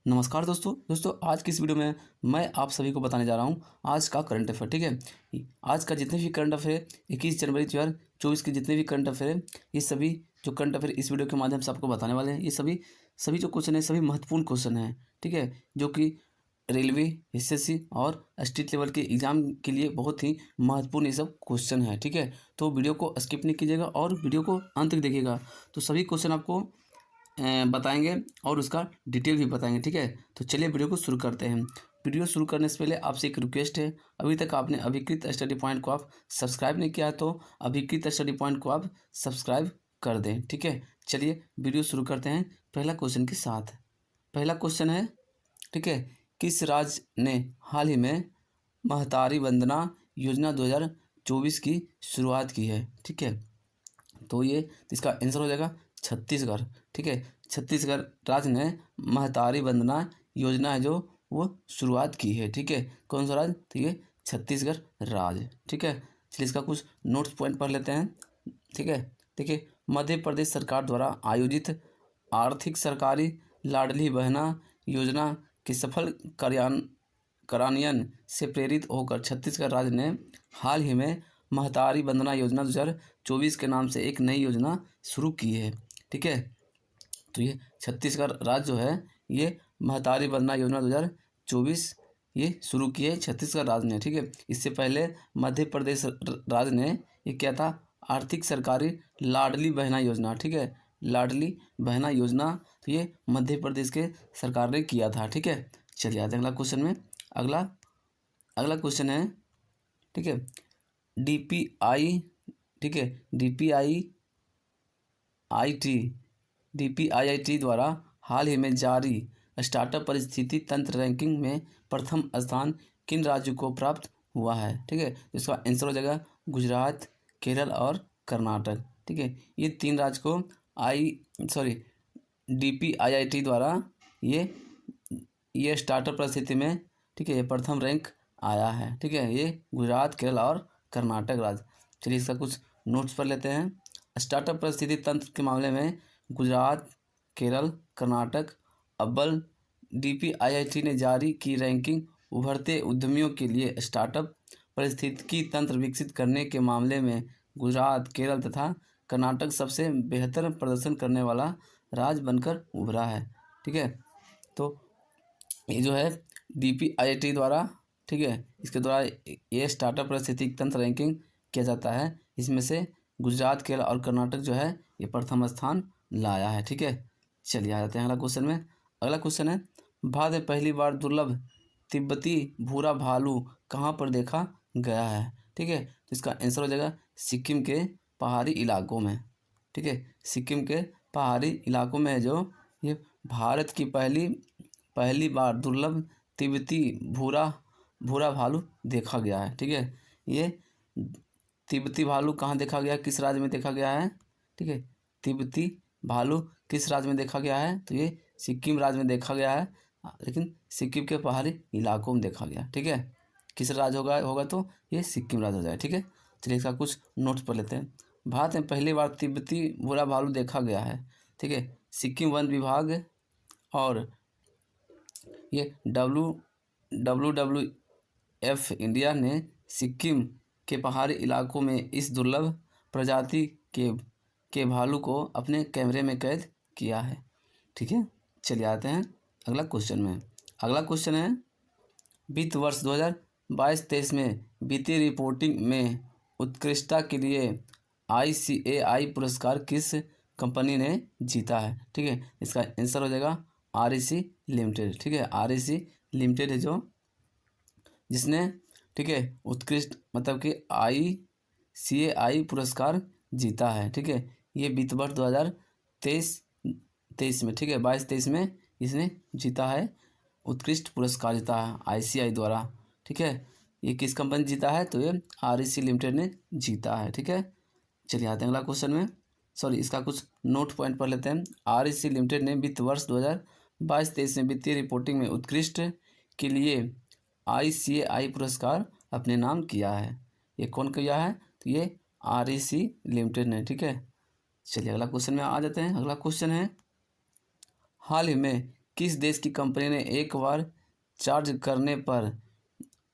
नमस्कार दोस्तों आज की इस वीडियो में मैं आप सभी को बताने जा रहा हूँ आज का करंट अफेयर। ठीक है, आज का जितने भी करंट अफेयर 21 जनवरी 2024 के जितने भी करंट अफेयर है, ये सभी जो करंट अफेयर इस वीडियो के माध्यम से आपको बताने वाले हैं, ये सभी जो क्वेश्चन है सभी महत्वपूर्ण क्वेश्चन हैं। ठीक है, जो कि रेलवे, एसएससी और स्टेट लेवल के एग्जाम के लिए बहुत ही महत्वपूर्ण ये सब क्वेश्चन है। ठीक है, तो वीडियो को स्किप नहीं कीजिएगा और वीडियो को अंत तक देखिएगा। तो सभी क्वेश्चन आपको बताएंगे और उसका डिटेल भी बताएंगे। ठीक है, तो चलिए वीडियो को शुरू करते हैं। वीडियो शुरू करने से पहले आपसे एक रिक्वेस्ट है, अभी तक आपने अभिकृत स्टडी पॉइंट को आप सब्सक्राइब नहीं किया है तो अभिकृत स्टडी पॉइंट को आप सब्सक्राइब कर दें। ठीक है, चलिए वीडियो शुरू करते हैं पहला क्वेश्चन के साथ। पहला क्वेश्चन है, ठीक है, किस राज्य ने हाल ही में महतारी वंदना योजना 2024 की शुरुआत की है? ठीक है, तो ये इसका आंसर हो जाएगा छत्तीसगढ़। ठीक है, छत्तीसगढ़ राज्य ने महतारी वंदना योजना है जो वो शुरुआत की है। ठीक है, कौन सा राज्य? तो ये छत्तीसगढ़ राज्य। ठीक है, चलिए इसका कुछ नोट्स पॉइंट पढ़ लेते हैं। ठीक है, देखिए, मध्य प्रदेश सरकार द्वारा आयोजित आर्थिक सरकारी लाडली बहना योजना के सफल कार्यान्वयन से प्रेरित होकर छत्तीसगढ़ राज्य ने हाल ही में महतारी वंदना योजना 2024 के नाम से एक नई योजना शुरू की है। ठीक है, तो ये छत्तीसगढ़ राज्य जो है ये महतारी वंदना योजना 2024 ये शुरू की है छत्तीसगढ़ राज्य ने। ठीक है, इससे पहले मध्य प्रदेश राज्य ने ये क्या था? आर्थिक सरकारी लाडली बहना योजना। ठीक है, लाडली बहना योजना तो ये मध्य प्रदेश के सरकार ने किया था। ठीक है, चलिए आते हैं अगला क्वेश्चन में। अगला क्वेश्चन है, ठीक है, डीपीआई, ठीक है, डीपीआईआईटी द्वारा हाल ही में जारी स्टार्टअप परिस्थिति तंत्र रैंकिंग में प्रथम स्थान किन राज्यों को प्राप्त हुआ है? ठीक है, इसका आंसर हो जाएगा गुजरात, केरल और कर्नाटक। ठीक है, ये तीन राज्य को डीपीआईआईटी द्वारा ये स्टार्टअप परिस्थिति में, ठीक है, ये प्रथम रैंक आया है। ठीक है, ये गुजरात, केरल और कर्नाटक राज्य। चलिए इसका कुछ नोट्स पर लेते हैं। स्टार्टअप परिस्थिति तंत्र के मामले में गुजरात, केरल, कर्नाटक अव्वल। डीपीआईआईटी ने जारी की रैंकिंग उभरते उद्यमियों के लिए स्टार्टअप पारिस्थितिकी तंत्र विकसित करने के मामले में गुजरात, केरल तथा कर्नाटक सबसे बेहतर प्रदर्शन करने वाला राज्य बनकर उभरा है। ठीक है, तो ये जो है डीपीआईआईटी द्वारा, ठीक है, इसके द्वारा ये स्टार्टअप पारिस्थितिकी तंत्र रैंकिंग किया जाता है। इसमें से गुजरात, केरल और कर्नाटक जो है ये प्रथम स्थान लाया है। ठीक है, चलिए आ जाते हैं अगला क्वेश्चन में। अगला क्वेश्चन है, भारत में पहली बार दुर्लभ तिब्बती भूरा भालू कहाँ पर देखा गया है? ठीक है, तो इसका आंसर हो जाएगा सिक्किम के पहाड़ी इलाकों में। ठीक है, सिक्किम के पहाड़ी इलाकों में है जो ये भारत की पहली बार दुर्लभ तिब्बती भूरा भालू देखा गया है। ठीक है, ये तिब्बती भालू कहाँ देखा गया, किस राज्य में देखा गया है? ठीक है, तिब्बती भालू किस राज्य में देखा गया है? तो ये सिक्किम राज्य में देखा गया है, लेकिन सिक्किम के पहाड़ी इलाकों में देखा गया। ठीक है, किस राज्य होगा तो ये सिक्किम राज्य हो जाए। ठीक है, चलिए इसका कुछ नोट्स पर लेते हैं। भारत में पहली बार तिब्बती भूरा भालू देखा गया है। ठीक है, सिक्किम वन विभाग और ये WWF इंडिया ने सिक्किम के पहाड़ी इलाकों में इस दुर्लभ प्रजाति के भालू को अपने कैमरे में कैद किया है। ठीक है, चलिए आते हैं अगला क्वेश्चन में। अगला क्वेश्चन है, वित्त वर्ष 2022-23 में वित्तीय रिपोर्टिंग में उत्कृष्टता के लिए ICAI पुरस्कार किस कंपनी ने जीता है? ठीक है, इसका आंसर हो जाएगा REC लिमिटेड। ठीक है, REC लिमिटेड है जो जिसने, ठीक है, उत्कृष्ट मतलब कि ICAI पुरस्कार जीता है। ठीक है, ये वित्त वर्ष 2023 में, ठीक है, 22-23 में इसने जीता है, उत्कृष्ट पुरस्कार जीता है ICAI द्वारा। ठीक है, ये किस कंपनी जीता है? तो ये REC लिमिटेड ने जीता है। ठीक है, चलिए आते हैं अगला क्वेश्चन में। इसका कुछ नोट पॉइंट पढ़ लेते हैं। REC लिमिटेड ने वित्त वर्ष 2022-23 में वित्तीय रिपोर्टिंग में उत्कृष्ट के लिए ICAI पुरस्कार अपने नाम किया है। ये कौन किया है? तो ये REC लिमिटेड ने। ठीक है, चलिए अगला क्वेश्चन में आ जाते हैं। अगला क्वेश्चन है, हाल ही में किस देश की कंपनी ने एक बार चार्ज करने पर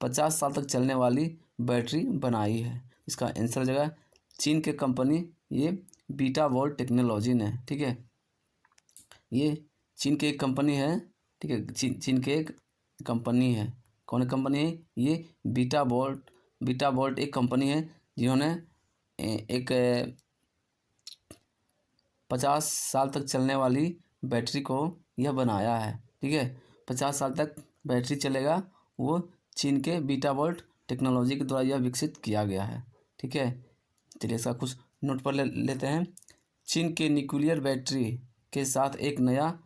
50 साल तक चलने वाली बैटरी बनाई है? इसका आंसर हो जाएगा चीन के कंपनी ये बीटा वोल्ट टेक्नोलॉजी ने, ठीक है। ये चीन की एक कंपनी है, ठीक है। चीन के एक कंपनी है। कौन कंपनी है ये? बीटा वोल्ट एक कंपनी है जिन्होंने एक 50 साल तक चलने वाली बैटरी को यह बनाया है, ठीक है। 50 साल तक बैटरी चलेगा, वो चीन के बीटा वोल्ट टेक्नोलॉजी के द्वारा यह विकसित किया गया है, ठीक है। चलिए इसका कुछ नोट पर लेते हैं। चीन के न्यूक्लियर बैटरी के साथ एक नया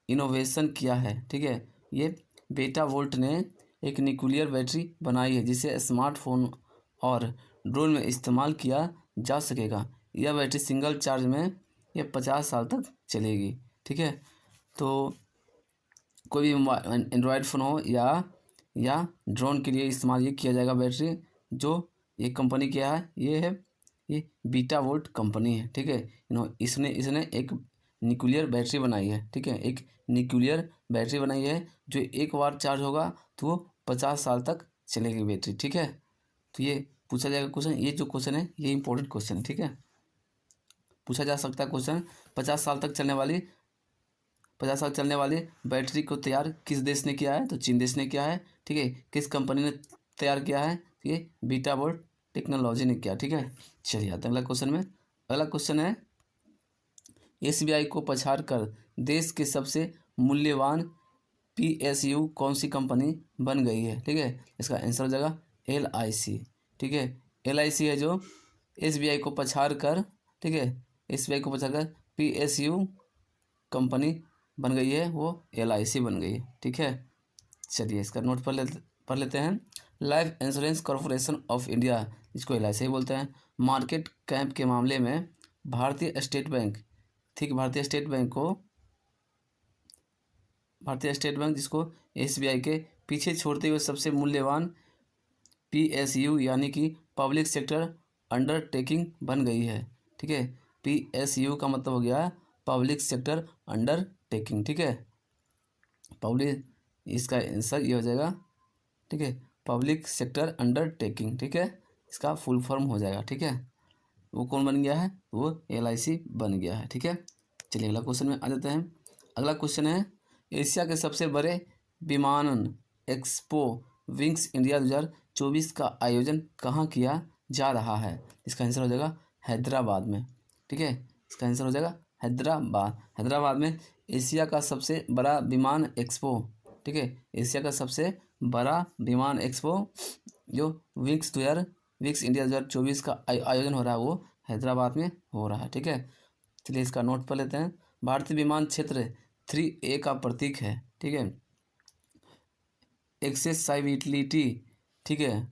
इनोवेशन किया है, ठीक है। ये बीटा वोल्ट ने एक न्यूक्लियर बैटरी बनाई है जिसे स्मार्टफोन और ड्रोन में इस्तेमाल किया जा सकेगा। यह बैटरी सिंगल चार्ज में यह 50 साल तक चलेगी, ठीक है। तो कोई भी एंड्रॉयड फ़ोन हो या ड्रोन के लिए इस्तेमाल ये किया जाएगा बैटरी। जो ये कंपनी क्या है? ये बीटा वोल्ट कंपनी है, ठीक है। इसने एक न्यूक्लियर बैटरी बनाई है, ठीक है। एक न्यूक्लियर बैटरी बनाई है जो एक बार चार्ज होगा तो वो 50 साल तक चलेगी बैटरी, ठीक है। तो ये पूछा जाएगा क्वेश्चन। ये जो क्वेश्चन है ये इंपॉर्टेंट क्वेश्चन है, ठीक है। पूछा जा सकता है क्वेश्चन 50 साल तक चलने वाली 50 साल चलने वाली बैटरी को तैयार किस देश ने किया है? तो चीन देश ने किया है, ठीक है। किस कंपनी ने तैयार किया है? ये बीटा वोल्ट टेक्नोलॉजी ने किया, ठीक है। चलिए आते हैं अगला क्वेश्चन में। अगला क्वेश्चन है एसबीआई को पछाड़ कर देश के सबसे मूल्यवान पीएसयू कौन सी कंपनी बन गई है? ठीक है, इसका आंसर हो जाएगा एलआईसी, ठीक है। एलआईसी है जो एसबीआई को पछाड़ कर, ठीक है, एसबीआई को पछाड़ कर पीएसयू कंपनी बन गई है, वो एलआईसी बन गई है, ठीक है। चलिए इसका नोट पढ़ लेते हैं। Life insurance corporation of India, इसको एलआईसी ही बोलते हैं, मार्केट कैप के मामले में भारतीय स्टेट बैंक, ठीक, भारतीय स्टेट बैंक जिसको एसबीआई के पीछे छोड़ते हुए सबसे मूल्यवान पीएसयू यानी कि पब्लिक सेक्टर अंडरटेकिंग बन गई है, ठीक है। पीएसयू का मतलब हो गया पब्लिक सेक्टर अंडरटेकिंग, ठीक है। पब्लिक, इसका आंसर ये हो जाएगा, ठीक है, पब्लिक सेक्टर अंडरटेकिंग, ठीक है। इसका फुल फॉर्म हो जाएगा, ठीक है। वो कौन बन गया है? वो एलआईसी बन गया है, ठीक है। चलिए अगला क्वेश्चन में आ जाते हैं। अगला क्वेश्चन है एशिया के सबसे बड़े विमानन एक्सपो विंग्स इंडिया 2024 का आयोजन कहाँ किया जा रहा है? इसका आंसर हो जाएगा हैदराबाद में, ठीक है। इसका आंसर हो जाएगा हैदराबाद में एशिया का सबसे बड़ा विमान एक्सपो, ठीक है। एशिया का सबसे बड़ा विमान एक्सपो जो विंग्स इंडिया 2024 का आयोजन हो रहा है वो हैदराबाद में हो रहा है, ठीक है। चलिए इसका नोट पर लेते हैं। भारतीय विमान क्षेत्र 3A का प्रतीक है, ठीक है। एक्सेसाइबिलिटी, ठीक है,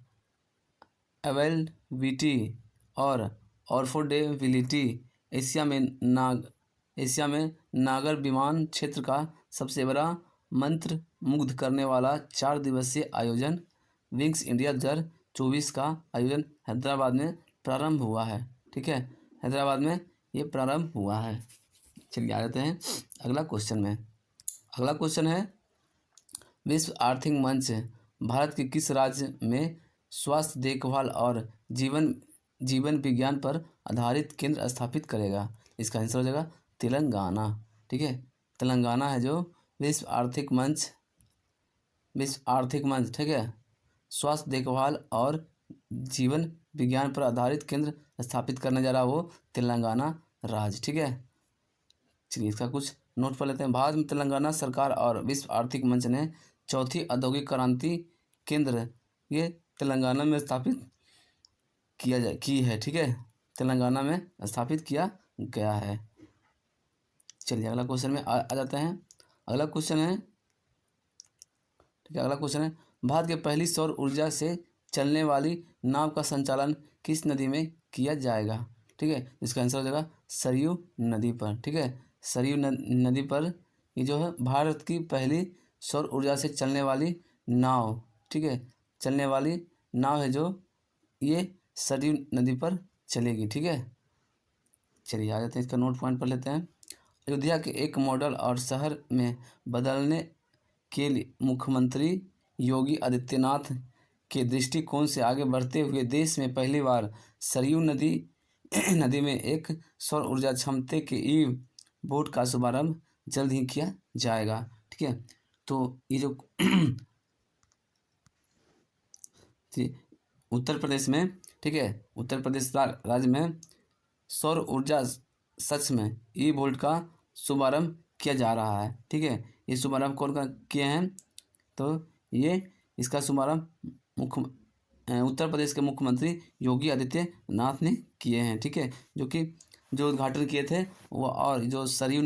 अवेलेबिलिटी और अफोर्डेबिलिटी एशिया में नागर विमान क्षेत्र का सबसे बड़ा मंत्र मुग्ध करने वाला 4 दिवसीय आयोजन विंग्स इंडिया 2024 का आयोजन हैदराबाद में प्रारंभ हुआ है, ठीक है। हैदराबाद में ये प्रारंभ हुआ है। चलिए आ जाते हैं अगला क्वेश्चन में। अगला क्वेश्चन है विश्व आर्थिक मंच भारत के किस राज्य में स्वास्थ्य देखभाल और जीवन विज्ञान पर आधारित केंद्र स्थापित करेगा? इसका आंसर हो जाएगा तेलंगाना, ठीक है। तेलंगाना है जो विश्व आर्थिक मंच, ठीक है, स्वास्थ्य देखभाल और जीवन विज्ञान पर आधारित केंद्र स्थापित करने जा रहा है वो तेलंगाना राज्य, ठीक है। चलिए इसका कुछ नोट पर लेते हैं। भारत में तेलंगाना सरकार और विश्व आर्थिक मंच ने चौथी औद्योगिक क्रांति केंद्र ये तेलंगाना में स्थापित की है, ठीक है। तेलंगाना में स्थापित किया गया है। चलिए अगला क्वेश्चन में आ जाते हैं। अगला क्वेश्चन है, ठीक है, अगला क्वेश्चन है भारत की पहली सौर ऊर्जा से चलने वाली नाव का संचालन किस नदी में किया जाएगा? ठीक है, इसका आंसर हो जाएगा सरयू नदी पर, ठीक है। सरयू नदी पर ये जो है भारत की पहली सौर ऊर्जा से चलने वाली नाव, ठीक है, चलने वाली नाव है जो ये सरयू नदी पर चलेगी, ठीक है। चलिए आ जाते हैं, इसका नोट पॉइंट पर लेते हैं। अयोध्या के एक मॉडल और शहर में बदलने के लिए मुख्यमंत्री योगी आदित्यनाथ के दृष्टिकोण से आगे बढ़ते हुए देश में पहली बार सरयू नदी नदी में एक सौर ऊर्जा क्षमता के ईव बोट का शुभारंभ जल्द ही किया जाएगा। ठीक है, तो ये जो उत्तर प्रदेश में, ठीक है, उत्तर प्रदेश राज्य में सौर ऊर्जा सच में ई वोल्ट का शुभारंभ किया जा रहा है। ठीक है, ये शुभारंभ कौन का किए हैं, तो ये इसका शुभारंभ उत्तर प्रदेश के मुख्यमंत्री योगी आदित्यनाथ ने किए हैं। ठीक है, जो उद्घाटन किए थे वो, और जो सरयू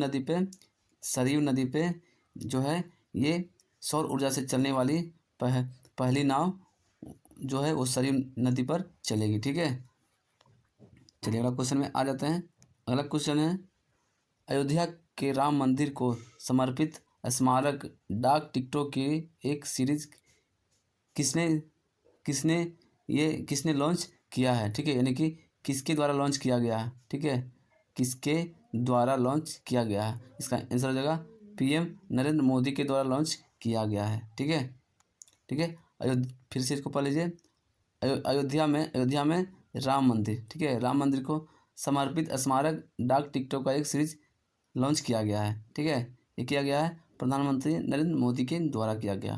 नदी पे जो है ये सौर ऊर्जा से चलने वाली पहली नाव जो है वो सरयू नदी पर चलेगी। ठीक है, चलिए अगला क्वेश्चन में आ जाते हैं। अगला क्वेश्चन है, अयोध्या के राम मंदिर को समर्पित स्मारक डाक टिकटों की एक सीरीज किसने लॉन्च किया है। ठीक है, यानी कि किसके द्वारा लॉन्च किया गया है। ठीक है, किसके द्वारा लॉन्च किया गया है, इसका आंसर हो जाएगा पीएम नरेंद्र मोदी के द्वारा लॉन्च किया गया है। ठीक है, ठीक है, फिर से इसको पढ़ लीजिए। अयोध्या में राम मंदिर, ठीक है, राम मंदिर को समर्पित स्मारक डाक टिकटों का एक सीरीज लॉन्च किया गया है। ठीक है, ये किया गया है प्रधानमंत्री नरेंद्र मोदी के द्वारा किया गया।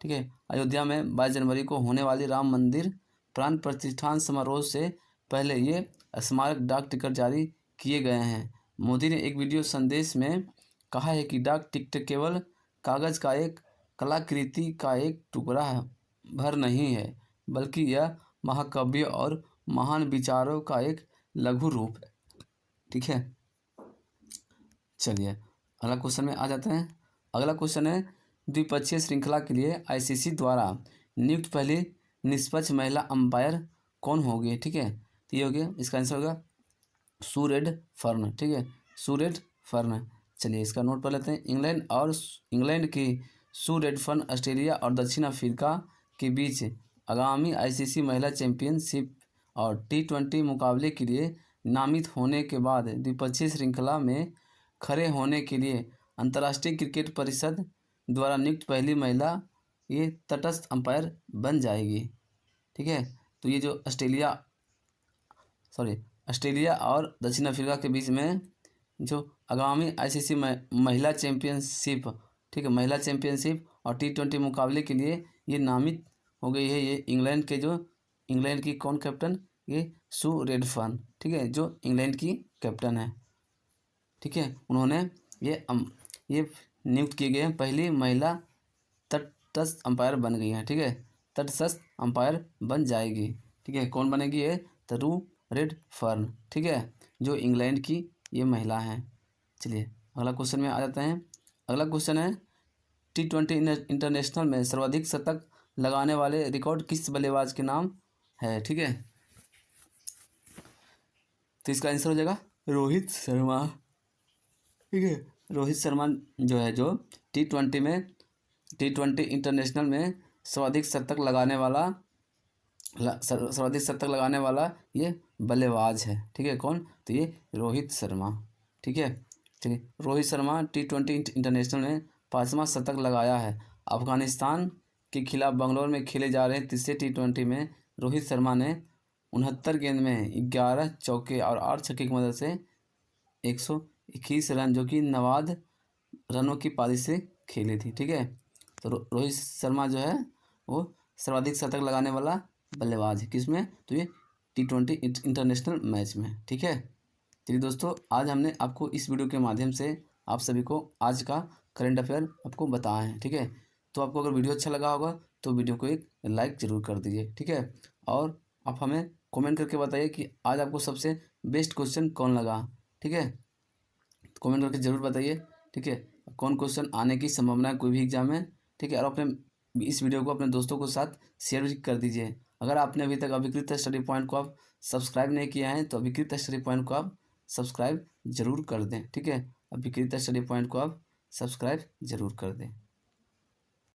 ठीक है, अयोध्या में 22 जनवरी को होने वाली राम मंदिर प्राण प्रतिष्ठान समारोह से पहले ये स्मारक डाक टिकट जारी किए गए हैं। मोदी ने एक वीडियो संदेश में कहा है कि डाक टिकट केवल कागज़ का एक कलाकृति का एक टुकड़ा भर नहीं है, बल्कि यह महाकाव्य और महान विचारों का एक लघु रूप है। ठीक है, चलिए अगला क्वेश्चन में आ जाते हैं। अगला क्वेश्चन है, द्विपक्षीय श्रृंखला के लिए आईसीसी द्वारा नियुक्त पहली निष्पक्ष महिला अंपायर कौन होगी। ठीक है, तो ये हो गया, इसका आंसर होगा सू रेडफर्न। ठीक है, सू रेडफर्न। चलिए इसका नोट पढ़ लेते हैं। इंग्लैंड की सू रेडफर्न ऑस्ट्रेलिया और दक्षिण अफ्रीका के बीच आगामी आईसीसी महिला चैंपियनशिप और T20 मुकाबले के लिए नामित होने के बाद द्विपक्षीय श्रृंखला में खड़े होने के लिए अंतर्राष्ट्रीय क्रिकेट परिषद द्वारा नियुक्त पहली महिला ये तटस्थ अंपायर बन जाएगी। ठीक है, तो ये जो ऑस्ट्रेलिया और दक्षिण अफ्रीका के बीच में जो आगामी आईसीसी महिला चैंपियनशिप, ठीक है, महिला चैंपियनशिप और T20 मुकाबले के लिए ये नामित हो गई है। ये इंग्लैंड की कौन कैप्टन, ये सू रेडफर्न। ठीक है, जो इंग्लैंड की कैप्टन है। ठीक है, उन्होंने ये नियुक्त किए गए हैं, पहली महिला तटस्थ अंपायर बन गई हैं। ठीक है, तटस्थ अंपायर बन जाएगी। ठीक है, कौन बनेगी, ये सू रेडफर्न। ठीक है, जो इंग्लैंड की ये महिला हैं। चलिए अगला क्वेश्चन में आ जाते हैं। अगला क्वेश्चन है, T20 इंटरनेशनल में सर्वाधिक शतक लगाने वाले रिकॉर्ड किस बल्लेबाज के नाम है। ठीक है, तो इसका आंसर हो जाएगा रोहित शर्मा। ठीक है, रोहित शर्मा जो है, जो T20 इंटरनेशनल में सर्वाधिक शतक लगाने वाला ये बल्लेबाज है। ठीक है, कौन, तो ये रोहित शर्मा। ठीक है, चलिए रोहित शर्मा T20 इंटरनेशनल में 5वां शतक लगाया है। अफगानिस्तान के खिलाफ बंगलौर में खेले जा रहे तीसरे T20 में रोहित शर्मा ने 69 गेंद में 11 चौके और 8 छक्के की मदद से 121 रन, जो कि नवाद रनों की पारी से खेली थी। ठीक है, तो रोहित शर्मा जो है वो सर्वाधिक शतक लगाने वाला बल्लेबाज है। किसमें, तो ये T20 इंटरनेशनल मैच में। ठीक है, चलिए दोस्तों, आज हमने आपको इस वीडियो के माध्यम से आप सभी को आज का करंट अफेयर आपको बताए हैं। ठीक है, तो आपको अगर वीडियो अच्छा लगा होगा तो वीडियो को एक लाइक ज़रूर कर दीजिए। ठीक है, और आप हमें कमेंट करके बताइए कि आज आपको सबसे बेस्ट क्वेश्चन कौन लगा। ठीक है, कमेंट करके ज़रूर बताइए। ठीक है, कौन क्वेश्चन आने की संभावना है कोई भी एग्जाम में। ठीक है, और अपने इस वीडियो को अपने दोस्तों के साथ शेयर भी कर दीजिए। अगर आपने अभी तक अभिकृत स्टडी पॉइंट को आप सब्सक्राइब नहीं किया है तो अभिकृत स्टडी पॉइंट को आप सब्सक्राइब जरूर कर दें। ठीक है, अभिकृत स्टडी पॉइंट को आप सब्सक्राइब जरूर कर दें।